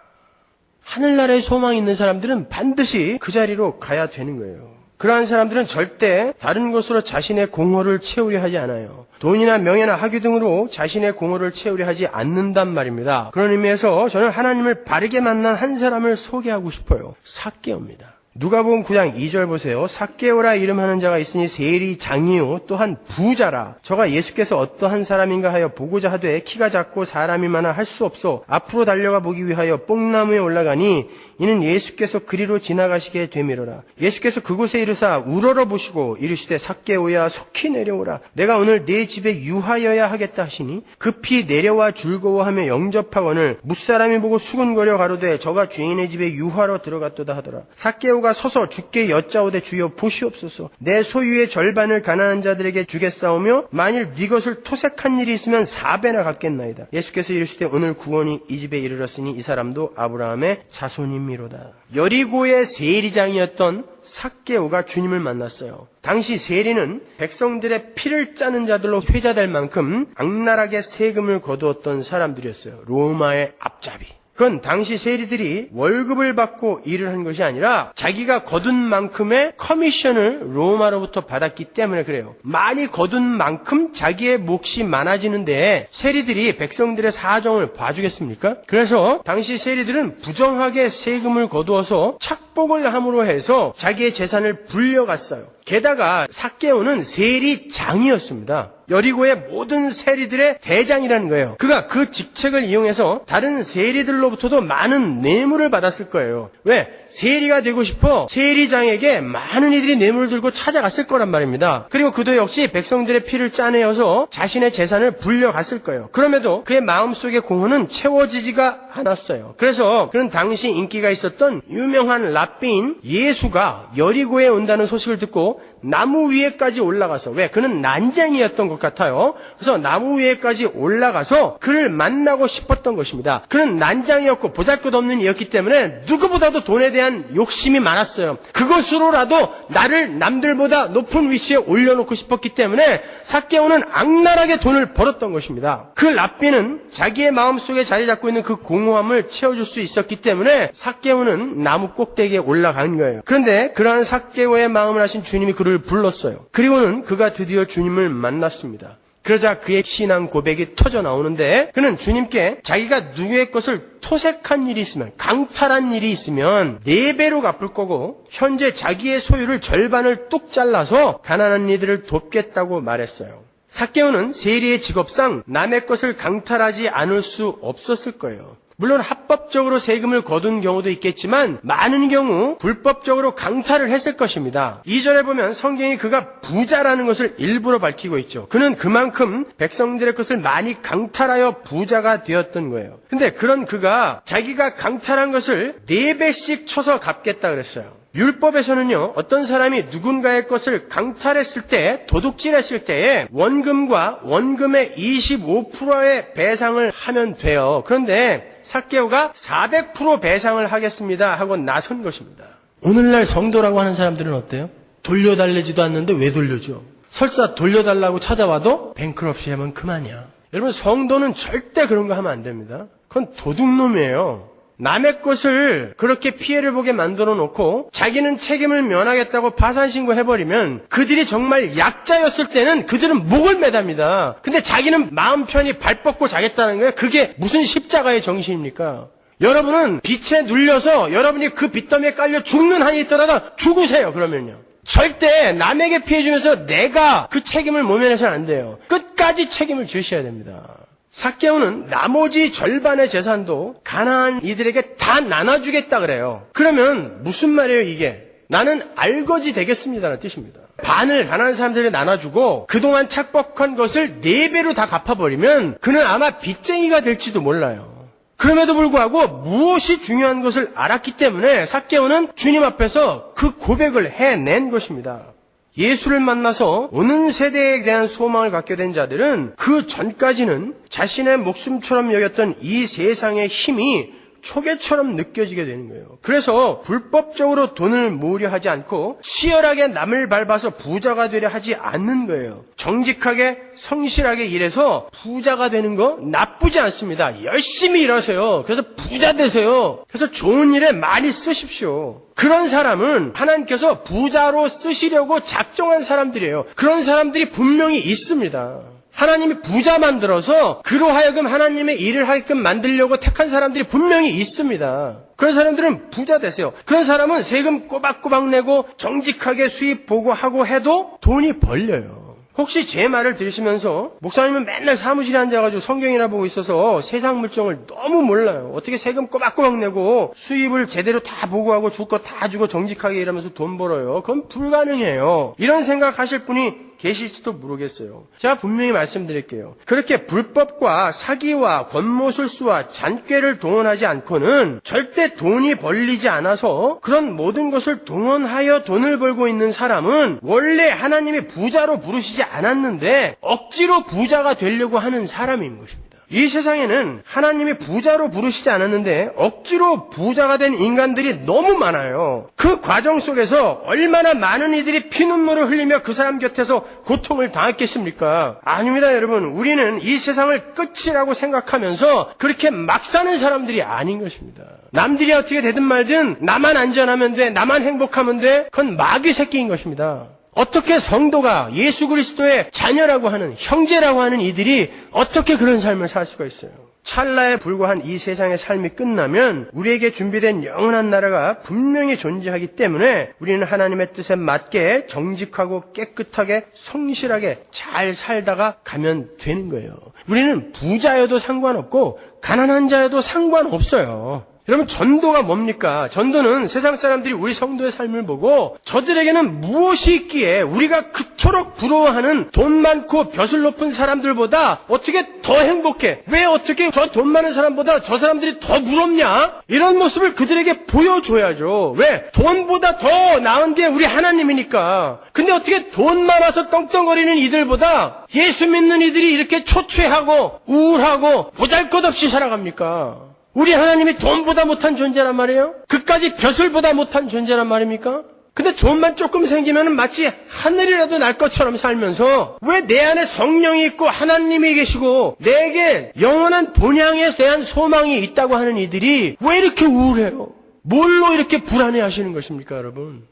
하늘나라에 소망이 있는 사람들은 반드시 그 자리로 가야 되는 거예요. 그러한 사람들은 절대 다른 것으로 자신의 공허를 채우려 하지 않아요. 돈이나 명예나 학위 등으로 자신의 공허를 채우려 하지 않는단 말입니다. 그런 의미에서 저는 하나님을 바르게 만난 한 사람을 소개하고 싶어요. 삭개오입니다. 누가복음 9장 2절 보세요. 삭개오라 이름하는 자가 있으니 세리장이요 또한 부자라. 저가 예수께서 어떠한 사람인가 하여 보고자 하되 키가 작고 사람이 많아 할 수 없어 앞으로 달려가 보기 위하여 뽕나무에 올라가니 이는 예수께서 그리로 지나가시게 되미로라. 예수께서 그곳에 이르사 우러러 보시고 이르시되 삭개오야 속히 내려오라. 내가 오늘 네 집에 유하여야 하겠다 하시니 급히 내려와 즐거워하며 영접하거늘 뭇사람이 보고 수군거려 가로되 저가 죄인의 집에 유하러 들어갔도다 하더라. 삭개오가 서서 주께 여짜오되 주여 보시옵소서. 내 소유의 절반을 가난한 자들에게 주겠사오며 만일 네 것을 토색한 일이 있으면 4배나 갚겠나이다. 예수께서 이르시되 오늘 구원이 이 집에 이르렀으니 이 사람도 아브라함의 자손임이로다. 여리고의 세리장이었던 삭개오가 주님을 만났어요. 당시 세리는 백성들의 피를 짜는 자들로 회자될 만큼 악랄하게 세금을 거두었던 사람들이었어요. 로마의 앞잡이. 그건 당시 세리들이 월급을 받고 일을 한 것이 아니라 자기가 거둔 만큼의 커미션을 로마로부터 받았기 때문에 그래요. 많이 거둔 만큼 자기의 몫이 많아지는데 세리들이 백성들의 사정을 봐주겠습니까? 그래서 당시 세리들은 부정하게 세금을 거두어서 착복을 함으로 해서 자기의 재산을 불려갔어요. 게다가 삭개오는 세리장이었습니다. 여리고의 모든 세리들의 대장이라는 거예요. 그가 그 직책을 이용해서 다른 세리들로부터도 많은 뇌물을 받았을 거예요. 왜? 세리가 되고 싶어 세리장에게 많은 이들이 뇌물을 들고 찾아갔을 거란 말입니다. 그리고 그도 역시 백성들의 피를 짜내어서 자신의 재산을 불려갔을 거예요. 그럼에도 그의 마음속의 공허는 채워지지가 않았어요. 그래서 그는 당시 인기가 있었던 유명한 랍비인 예수가 여리고에 온다는 소식을 듣고 나무 위에까지 올라가서, 왜? 그는 난쟁이였던 것 같아요. 그래서 나무 위에까지 올라가서 그를 만나고 싶었던 것입니다. 그는 난장이었고 보잘것없는 이였기 때문에 누구보다도 돈에 대한 욕심이 많았어요. 그것으로라도 나를 남들보다 높은 위치에 올려놓고 싶었기 때문에 삭개오는 악랄하게 돈을 벌었던 것입니다. 그 랍비는 자기의 마음속에 자리 잡고 있는 그 공허함을 채워줄 수 있었기 때문에 삭개오는 나무 꼭대기에 올라간 거예요. 그런데 그러한 삭개오의 마음을 아신 주님이 그를 불렀어요. 그리고는 그가 드디어 주님을 만났습니다. 그러자 그의 신앙 고백이 터져 나오는데 그는 주님께 자기가 누구의 것을 토색한 일이 있으면, 강탈한 일이 있으면 4배로 갚을 거고 현재 자기의 소유를 절반을 뚝 잘라서 가난한 이들을 돕겠다고 말했어요. 삭개오는 세리의 직업상 남의 것을 강탈하지 않을 수 없었을 거예요. 물론 합법적으로 세금을 거둔 경우도 있겠지만 많은 경우 불법적으로 강탈을 했을 것입니다. 2절에 보면 성경이 그가 부자라는 것을 일부러 밝히고 있죠. 그는 그만큼 백성들의 것을 많이 강탈하여 부자가 되었던 거예요. 근데 그런 그가 자기가 강탈한 것을 4배씩 쳐서 갚겠다 그랬어요. 율법에서는요, 어떤 사람이 누군가의 것을 강탈했을 때, 도둑질했을 때에 원금과 원금의 25%의 배상을 하면 돼요. 그런데 삭개오가 400% 배상을 하겠습니다 하고 나선 것입니다. 오늘날 성도라고 하는 사람들은 어때요? 돌려달래지도 않는데 왜 돌려줘? 설사 돌려달라고 찾아와도 뱅크럽시 하면 그만이야. 여러분, 성도는 절대 그런 거 하면 안 됩니다. 그건 도둑놈이에요. 남의 것을 그렇게 피해를 보게 만들어 놓고 자기는 책임을 면하겠다고 파산신고 해버리면 그들이 정말 약자였을 때는 그들은 목을 매답니다. 근데 자기는 마음 편히 발 뻗고 자겠다는 거예요. 그게 무슨 십자가의 정신입니까? 여러분은 빚에 눌려서 여러분이 그 빚더미에 깔려 죽는 한이 있더라도 죽으세요. 그러면요. 절대 남에게 피해주면서 내가 그 책임을 모면해서는 안 돼요. 끝까지 책임을 지으셔야 됩니다. 삭개오는 나머지 절반의 재산도 가난한 이들에게 다 나눠주겠다 그래요. 그러면 무슨 말이에요 이게? 나는 알거지 되겠습니다라는 뜻입니다. 반을 가난한 사람들에게 나눠주고 그동안 착복한 것을 4배로 다 갚아버리면 그는 아마 빚쟁이가 될지도 몰라요. 그럼에도 불구하고 무엇이 중요한 것을 알았기 때문에 삭개오는 주님 앞에서 그 고백을 해낸 것입니다. 예수를 만나서 오는 세대에 대한 소망을 갖게 된 자들은 그 전까지는 자신의 목숨처럼 여겼던 이 세상의 힘이 초계처럼 느껴지게 되는 거예요. 그래서 불법적으로 돈을 모으려 하지 않고 치열하게 남을 밟아서 부자가 되려 하지 않는 거예요. 정직하게 성실하게 일해서 부자가 되는 거 나쁘지 않습니다. 열심히 일하세요. 그래서 부자 되세요. 그래서 좋은 일에 많이 쓰십시오. 그런 사람은 하나님께서 부자로 쓰시려고 작정한 사람들이에요. 그런 사람들이 분명히 있습니다. 하나님이 부자 만들어서 그로 하여금 하나님의 일을 하게끔 만들려고 택한 사람들이 분명히 있습니다. 그런 사람들은 부자 되세요. 그런 사람은 세금 꼬박꼬박 내고 정직하게 수입 보고하고 해도 돈이 벌려요. 혹시 제 말을 들으시면서 목사님은 맨날 사무실에 앉아가지고 성경이나 보고 있어서 세상 물정을 너무 몰라요. 어떻게 세금 꼬박꼬박 내고 수입을 제대로 다 보고하고 줄 거 다 주고 정직하게 일하면서 돈 벌어요. 그건 불가능해요. 이런 생각하실 분이 계실지도 모르겠어요. 제가 분명히 말씀드릴게요. 그렇게 불법과 사기와 권모술수와 잔꾀를 동원하지 않고는 절대 돈이 벌리지 않아서 그런 모든 것을 동원하여 돈을 벌고 있는 사람은 원래 하나님이 부자로 부르시지 않았는데 억지로 부자가 되려고 하는 사람인 것입니다. 이 세상에는 하나님이 부자로 부르시지 않았는데 억지로 부자가 된 인간들이 너무 많아요. 그 과정 속에서 얼마나 많은 이들이 피눈물을 흘리며 그 사람 곁에서 고통을 당했겠습니까? 아닙니다, 여러분. 우리는 이 세상을 끝이라고 생각하면서 그렇게 막 사는 사람들이 아닌 것입니다. 남들이 어떻게 되든 말든 나만 안전하면 돼, 나만 행복하면 돼, 그건 마귀 새끼인 것입니다. 어떻게 성도가 예수 그리스도의 자녀라고 하는, 형제라고 하는 이들이 어떻게 그런 삶을 살 수가 있어요? 찰나에 불과한 이 세상의 삶이 끝나면 우리에게 준비된 영원한 나라가 분명히 존재하기 때문에 우리는 하나님의 뜻에 맞게 정직하고 깨끗하게 성실하게 잘 살다가 가면 되는 거예요. 우리는 부자여도 상관없고 가난한 자여도 상관없어요. 여러분, 전도가 뭡니까? 전도는 세상 사람들이 우리 성도의 삶을 보고 저들에게는 무엇이 있기에 우리가 그토록 부러워하는 돈 많고 벼슬 높은 사람들보다 어떻게 더 행복해? 왜 어떻게 저 돈 많은 사람보다 저 사람들이 더 부럽냐? 이런 모습을 그들에게 보여줘야죠. 왜? 돈보다 더 나은 게 우리 하나님이니까. 근데 어떻게 돈 많아서 떵떵거리는 이들보다 예수 믿는 이들이 이렇게 초췌하고 우울하고 보잘것없이 살아갑니까? 우리 하나님이 돈보다 못한 존재란 말이에요? 그까지 벼슬보다 못한 존재란 말입니까? 근데 돈만 조금 생기면 마치 하늘이라도 날 것처럼 살면서 왜 내 안에 성령이 있고 하나님이 계시고 내게 영원한 본향에 대한 소망이 있다고 하는 이들이 왜 이렇게 우울해요? 뭘로 이렇게 불안해 하시는 것입니까, 여러분?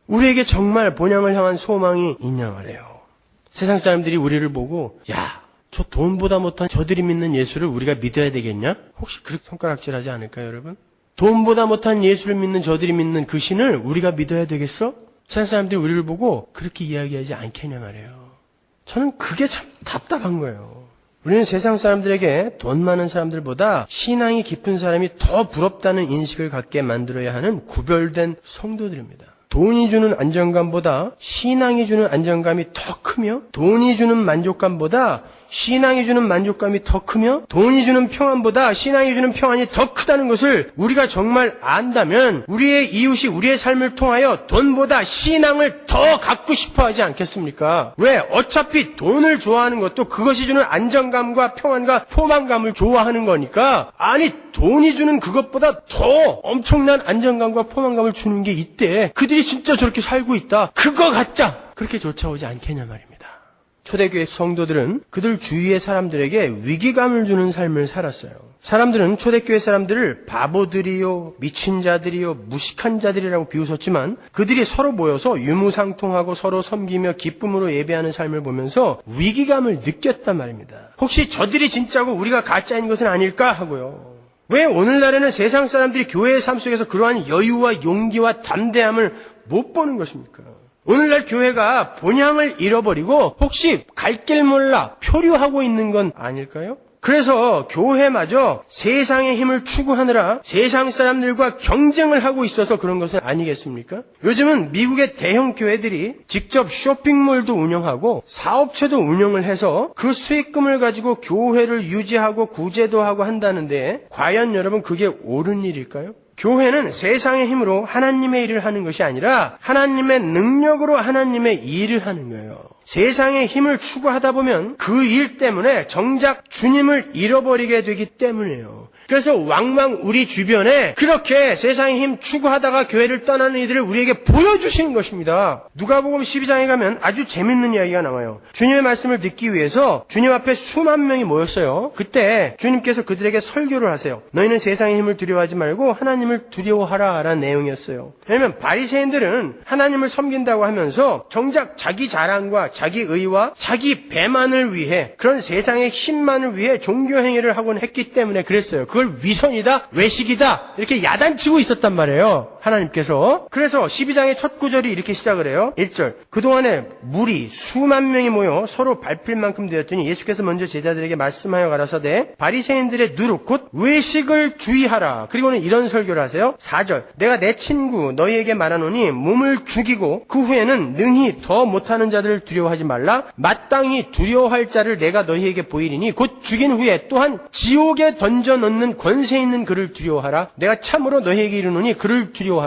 우리에게 정말 본향을 향한 소망이 있냐 말이에요. 세상 사람들이 우리를 보고 야, 저 돈보다 못한 저들이 믿는 예수를 우리가 믿어야 되겠냐? 혹시 그렇게 손가락질하지 않을까요, 여러분? 돈보다 못한 예수를 믿는 저들이 믿는 그 신을 우리가 믿어야 되겠어? 세상 사람들이 우리를 보고 그렇게 이야기하지 않겠냐 말이에요. 저는 그게 참 답답한 거예요. 우리는 세상 사람들에게 돈 많은 사람들보다 신앙이 깊은 사람이 더 부럽다는 인식을 갖게 만들어야 하는 구별된 성도들입니다. 돈이 주는 안정감보다 신앙이 주는 안정감이 더 크며 돈이 주는 만족감보다 신앙이 주는 만족감이 더 크며 돈이 주는 평안보다 신앙이 주는 평안이 더 크다는 것을 우리가 정말 안다면 우리의 이웃이 우리의 삶을 통하여 돈보다 신앙을 더 갖고 싶어 하지 않겠습니까? 왜? 어차피 돈을 좋아하는 것도 그것이 주는 안정감과 평안과 포만감을 좋아하는 거니까. 아니, 돈이 주는 그것보다 더 엄청난 안정감과 포만감을 주는 게 있대. 그들이 진짜 저렇게 살고 있다. 그거 갖자. 그렇게 쫓아오지 않겠냐 말입니다. 초대교회 성도들은 그들 주위의 사람들에게 위기감을 주는 삶을 살았어요. 사람들은 초대교회 사람들을 바보들이요, 미친 자들이요, 무식한 자들이라고 비웃었지만 그들이 서로 모여서 유무상통하고 서로 섬기며 기쁨으로 예배하는 삶을 보면서 위기감을 느꼈단 말입니다. 혹시 저들이 진짜고 우리가 가짜인 것은 아닐까 하고요. 왜 오늘날에는 세상 사람들이 교회의 삶 속에서 그러한 여유와 용기와 담대함을 못 보는 것입니까? 오늘날 교회가 본향을 잃어버리고 혹시 갈 길 몰라 표류하고 있는 건 아닐까요? 그래서 교회마저 세상의 힘을 추구하느라 세상 사람들과 경쟁을 하고 있어서 그런 것은 아니겠습니까? 요즘은 미국의 대형 교회들이 직접 쇼핑몰도 운영하고 사업체도 운영을 해서 그 수익금을 가지고 교회를 유지하고 구제도 하고 한다는데 과연 여러분 그게 옳은 일일까요? 교회는 세상의 힘으로 하나님의 일을 하는 것이 아니라 하나님의 능력으로 하나님의 일을 하는 거예요. 세상의 힘을 추구하다 보면 그 일 때문에 정작 주님을 잃어버리게 되기 때문이에요. 그래서 왕왕 우리 주변에 그렇게 세상의 힘 추구하다가 교회를 떠나는 이들을 우리에게 보여주시는 것입니다. 누가복음 12장에 가면 아주 재밌는 이야기가 나와요. 주님의 말씀을 듣기 위해서 주님 앞에 수만 명이 모였어요. 그때 주님께서 그들에게 설교를 하세요. 너희는 세상의 힘을 두려워하지 말고 하나님을 두려워하라 라는 내용이었어요. 왜냐하면 바리새인들은 하나님을 섬긴다고 하면서 정작 자기 자랑과 자기 의와 자기 배만을 위해 그런 세상의 힘만을 위해 종교 행위를 하곤 했기 때문에 그랬어요. 그걸 위선이다, 외식이다 이렇게 야단치고 있었단 말이에요. 하나님께서. 그래서 12장의 첫 구절이 이렇게 시작을 해요. 1절. 그동안에 무리 수만 명이 모여 서로 밟힐 만큼 되었더니 예수께서 먼저 제자들에게 말씀하여 가라사대 바리새인들의 누룩 곧 외식을 주의하라. 그리고는 이런 설교를 하세요. 4절. 내가 내 친구 너희에게 말하노니 몸을 죽이고 그 후에는 능히 더 못하는 자들을 두려워하지 말라. 마땅히 두려워할 자를 내가 너희에게 보이리니 곧 죽인 후에 또한 지옥에 던져 넣는 권세 있는 그를 두려워하라. 내가 참으로 너희에게 이르노니 그를 두려워하라.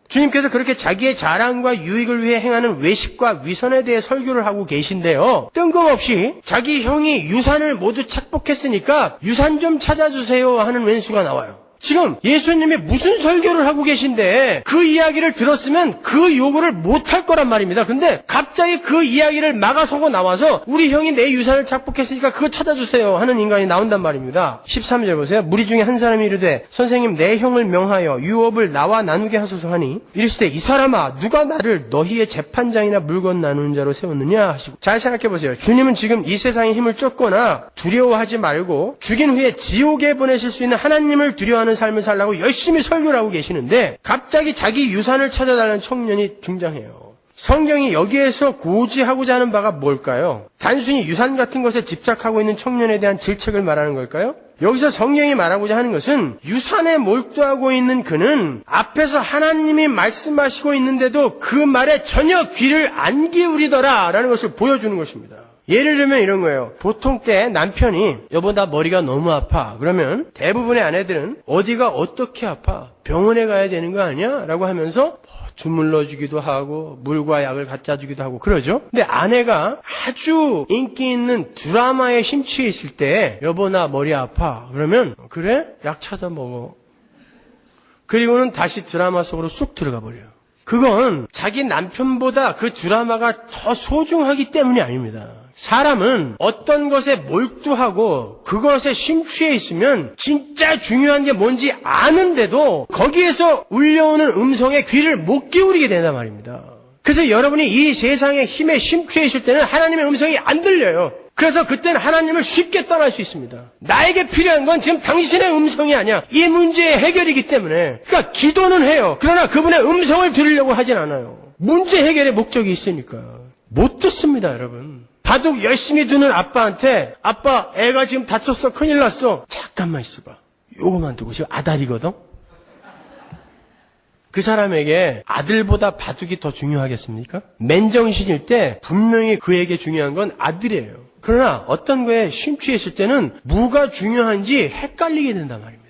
주님께서 그렇게 자기의 자랑과 유익을 위해 행하는 외식과 위선에 대해 설교를 하고 계신데요. 뜬금없이 자기 형이 유산을 모두 착복했으니까 유산 좀 찾아주세요 하는 왼수가 나와요. 지금 예수님이 무슨 설교를 하고 계신데 그 이야기를 들었으면 그 요구를 못할 거란 말입니다. 그런데 갑자기 그 이야기를 막아서고 나와서 우리 형이 내 유산을 착복했으니까 그거 찾아주세요 하는 인간이 나온단 말입니다. 13절 보세요. 무리 중에 한 사람이 이르되 선생님 내 형을 명하여 유업을 나와 나누게 하소서 하니 이르시되 이 사람아 누가 나를 너희의 재판장이나 물건 나누는 자로 세웠느냐 하시고. 잘 생각해 보세요. 주님은 지금 이 세상의 힘을 쫓거나 두려워하지 말고 죽인 후에 지옥에 보내실 수 있는 하나님을 두려워하는 삶을 살라고 열심히 설교를 하고 계시는데 갑자기 자기 유산을 찾아달라는 청년이 등장해요. 성경이 여기에서 고지하고자 하는 바가 뭘까요? 단순히 유산 같은 것에 집착하고 있는 청년에 대한 질책을 말하는 걸까요? 여기서 성경이 말하고자 하는 것은 유산에 몰두하고 있는 그는 앞에서 하나님이 말씀하시고 있는데도 그 말에 전혀 귀를 안 기울이더라 라는 것을 보여주는 것입니다. 예를 들면 이런 거예요. 보통 때 남편이 여보 나 머리가 너무 아파. 그러면 대부분의 아내들은 어디가 어떻게 아파? 병원에 가야 되는 거 아니야? 라고 하면서 주물러 주기도 하고 물과 약을 갖다 주기도 하고 그러죠. 근데 아내가 아주 인기 있는 드라마에 심취해 있을 때 여보 나 머리 아파. 그러면 그래? 약 찾아 먹어. 그리고는 다시 드라마 속으로 쑥 들어가 버려요. 그건 자기 남편보다 그 드라마가 더 소중하기 때문이 아닙니다. 사람은 어떤 것에 몰두하고 그것에 심취해 있으면 진짜 중요한 게 뭔지 아는데도 거기에서 울려오는 음성에 귀를 못 기울이게 된단 말입니다. 그래서 여러분이 이 세상의 힘에 심취해 있을 때는 하나님의 음성이 안 들려요. 그래서 그때는 하나님을 쉽게 떠날 수 있습니다. 나에게 필요한 건 지금 당신의 음성이 아니야. 이 문제의 해결이기 때문에. 그러니까 기도는 해요. 그러나 그분의 음성을 들으려고 하진 않아요. 문제 해결의 목적이 있으니까. 못 듣습니다, 여러분. 바둑 열심히 두는 아빠한테 아빠 애가 지금 다쳤어. 큰일 났어. 잠깐만 있어봐. 요거만 두고 지금 아다리거든. 그 사람에게 아들보다 바둑이 더 중요하겠습니까? 맨정신일 때 분명히 그에게 중요한 건 아들이에요. 그러나 어떤 거에 심취했을 때는 뭐가 중요한지 헷갈리게 된단 말입니다.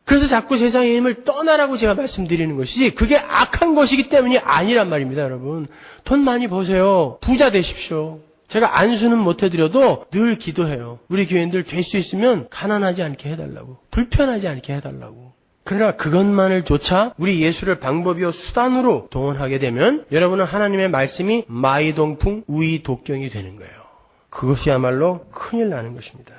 그래서 자꾸 세상의 힘을 떠나라고 제가 말씀드리는 것이지 그게 악한 것이기 때문이 아니란 말입니다. 여러분 돈 많이 버세요. 부자 되십시오. 제가 안수는 못해드려도 늘 기도해요. 우리 교인들 될 수 있으면 가난하지 않게 해달라고. 불편하지 않게 해달라고. 그러나 그것만을 조차 우리 예수를 방법이요 수단으로 동원하게 되면 여러분은 하나님의 말씀이 마이동풍 우이독경이 되는 거예요. 그것이야말로 큰일 나는 것입니다.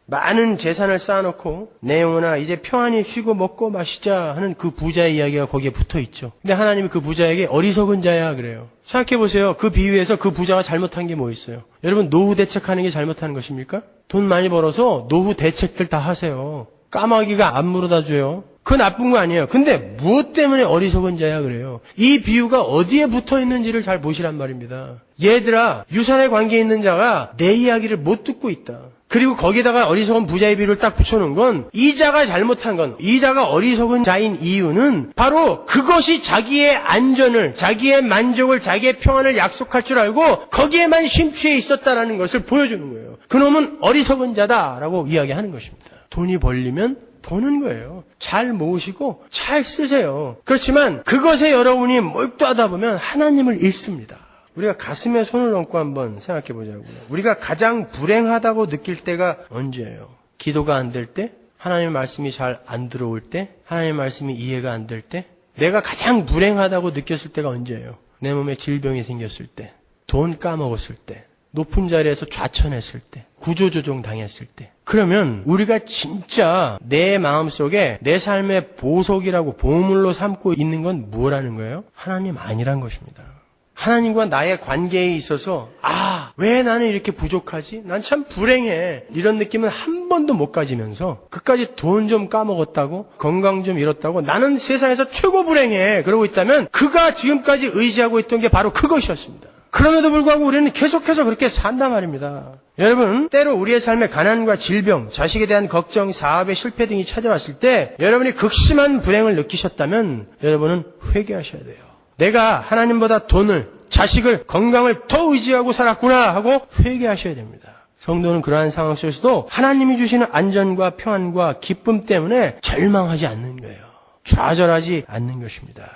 많은 재산을 쌓아놓고 내 영혼아 이제 평안히 쉬고 먹고 마시자 하는 그 부자의 이야기가 거기에 붙어있죠. 근데 하나님이 그 부자에게 어리석은 자야 그래요. 생각해보세요. 그 비유에서 그 부자가 잘못한 게 뭐 있어요? 여러분 노후 대책하는 게 잘못하는 것입니까? 돈 많이 벌어서 노후 대책들 다 하세요. 까마귀가 안 물어다 줘요. 그거 나쁜 거 아니에요. 근데 무엇 때문에 어리석은 자야 그래요. 이 비유가 어디에 붙어있는지를 잘 보시란 말입니다. 얘들아 유산에 관계 있는 자가 내 이야기를 못 듣고 있다. 그리고 거기다가 어리석은 부자의 비유를 딱 붙여놓은 건 이자가 잘못한 건 이자가 어리석은 자인 이유는 바로 그것이 자기의 안전을 자기의 만족을 자기의 평안을 약속할 줄 알고 거기에만 심취해 있었다라는 것을 보여주는 거예요. 그놈은 어리석은 자다라고 이야기하는 것입니다. 돈이 벌리면 버는 거예요. 잘 모으시고 잘 쓰세요. 그렇지만 그것에 여러분이 몰두하다 보면 하나님을 잃습니다. 우리가 가슴에 손을 얹고 한번 생각해 보자고요. 우리가 가장 불행하다고 느낄 때가 언제예요? 기도가 안 될 때? 하나님의 말씀이 잘 안 들어올 때, 하나님의 말씀이 이해가 안 될 때, 내가 가장 불행하다고 느꼈을 때가 언제예요? 내 몸에 질병이 생겼을 때, 돈 까먹었을 때, 높은 자리에서 좌천했을 때, 구조조정 당했을 때. 그러면 우리가 진짜 내 마음속에 내 삶의 보석이라고 보물로 삼고 있는 건 뭐라는 거예요? 하나님 아니란 것입니다. 하나님과 나의 관계에 있어서 왜 나는 이렇게 부족하지? 난 참 불행해. 이런 느낌은 한 번도 못 가지면서 그까지 돈 좀 까먹었다고 건강 좀 잃었다고 나는 세상에서 최고 불행해. 그러고 있다면 그가 지금까지 의지하고 있던 게 바로 그것이었습니다. 그럼에도 불구하고 우리는 계속해서 그렇게 산단 말입니다. 여러분, 때로 우리의 삶에 가난과 질병, 자식에 대한 걱정, 사업의 실패 등이 찾아왔을 때 여러분이 극심한 불행을 느끼셨다면 여러분은 회개하셔야 돼요. 내가 하나님보다 돈을, 자식을, 건강을 더 의지하고 살았구나 하고 회개하셔야 됩니다. 성도는 그러한 상황 속에서도 하나님이 주시는 안전과 평안과 기쁨 때문에 절망하지 않는 거예요. 좌절하지 않는 것입니다.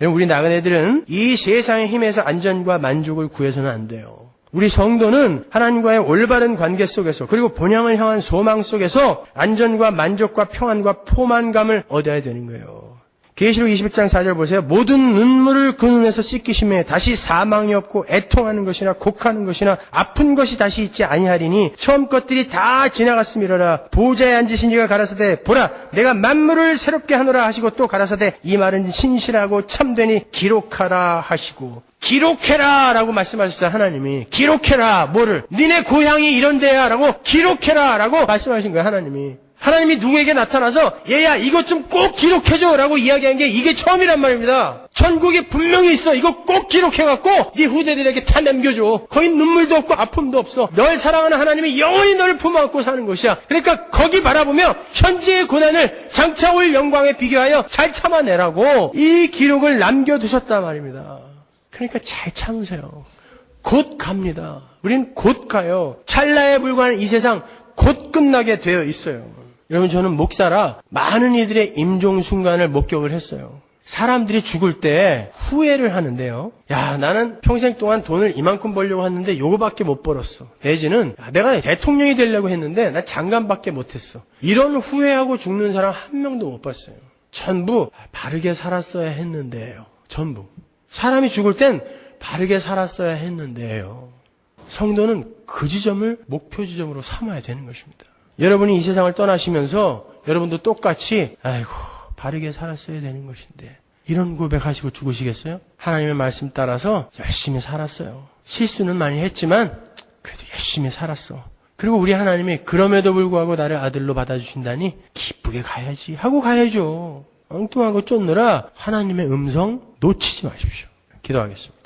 여러분, 우리 나그네들은 이 세상의 힘에서 안전과 만족을 구해서는 안 돼요. 우리 성도는 하나님과의 올바른 관계 속에서 그리고 본향을 향한 소망 속에서 안전과 만족과 평안과 포만감을 얻어야 되는 거예요. 계시록 21장 4절 보세요. 모든 눈물을 그 눈에서 씻기심에 다시 사망이 없고 애통하는 것이나 곡하는 것이나 아픈 것이 다시 있지 아니하리니 처음 것들이 다 지나갔음이로라. 보좌에 앉으신 이가 가라사대 보라 내가 만물을 새롭게 하노라 하시고 또 가라사대 이 말은 신실하고 참되니 기록하라 하시고. 기록해라 라고 말씀하셨어요. 하나님이 기록해라. 뭐를? 니네 고향이 이런 데야 라고 기록해라 라고 말씀하신 거예요. 하나님이 누구에게 나타나서 얘야 이것 좀 꼭 기록해줘 라고 이야기한 게 이게 처음이란 말입니다. 전국에 분명히 있어. 이거 꼭 기록해갖고 네 후대들에게 다 남겨줘. 거기 눈물도 없고 아픔도 없어. 널 사랑하는 하나님이 영원히 너를 품어안고 사는 것이야. 그러니까 거기 바라보며 현재의 고난을 장차 올 영광에 비교하여 잘 참아내라고 이 기록을 남겨두셨단 말입니다. 그러니까 잘 참으세요. 곧 갑니다. 우린 곧 가요. 찰나에 불과한 이 세상 곧 끝나게 되어 있어요. 여러분, 저는 목사라 많은 이들의 임종 순간을 목격을 했어요. 사람들이 죽을 때 후회를 하는데요. 야, 나는 평생 동안 돈을 이만큼 벌려고 했는데 요거밖에 못 벌었어. 내지는 내가 대통령이 되려고 했는데 나 장관밖에 못했어. 이런 후회하고 죽는 사람 한 명도 못 봤어요. 전부 바르게 살았어야 했는데요. 전부. 사람이 죽을 땐 바르게 살았어야 했는데요. 성도는 그 지점을 목표 지점으로 삼아야 되는 것입니다. 여러분이 이 세상을 떠나시면서 여러분도 똑같이 아이고 바르게 살았어야 되는 것인데 이런 고백하시고 죽으시겠어요? 하나님의 말씀 따라서 열심히 살았어요. 실수는 많이 했지만 그래도 열심히 살았어. 그리고 우리 하나님이 그럼에도 불구하고 나를 아들로 받아주신다니 기쁘게 가야지 하고 가야죠. 엉뚱하고 쫓느라 하나님의 음성 놓치지 마십시오. 기도하겠습니다.